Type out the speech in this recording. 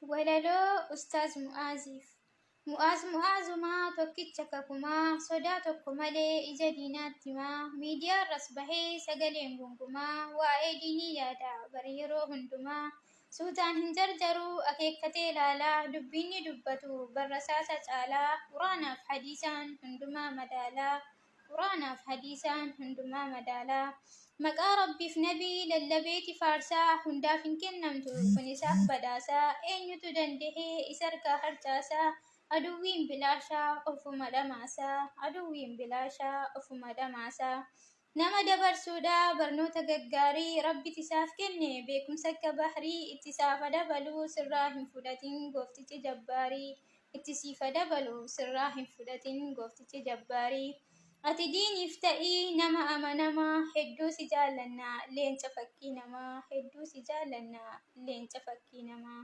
Walaloo Ustaaz Mu'aaziif. Mu'aazumaa tokkicha kakumaa, sodaa tokko malee ija diinaatti himaa, miidiyaarras bahee sagaleen gungumaa, waa'ee diinii yaada bara yeroo hundumaa. Suutaan hin jarjaruu akeekkatee ilaalaa, dubbiin ni dubbatu barrasaasa caalaa, quraanaaf hadiisaan hundumaa madaalaa. Quraanaaf hadiisaan hundumaa madaalaa. Maqaa Rabbiif nabii lallabeeti faarsaa, hundaaf hin kennamtu kun isaaf badhaasaa, eenyutu dandahee isa harkaa harcaasaa, aduwwiin bilaashaa ofuma dhamaasaa, aduwwiin bilaashaa ofuma dhamaasaa. Nama dabarsuudha barnoota gaggaarii, Rabbit isaaf kenne beekumsa akka bahrii, itti saafa dabaluu sirraa hin fudhatin gooftichi jabbaarii, itti siifa dabaluu sirraa hin fudhatin gooftichi jabbaarii. Ati diiniif ta'ii nama amanamaa, hedduu si jaallannaa leenca fakkii namaa, hedduu si jaallannaa leenca fakkii namaa.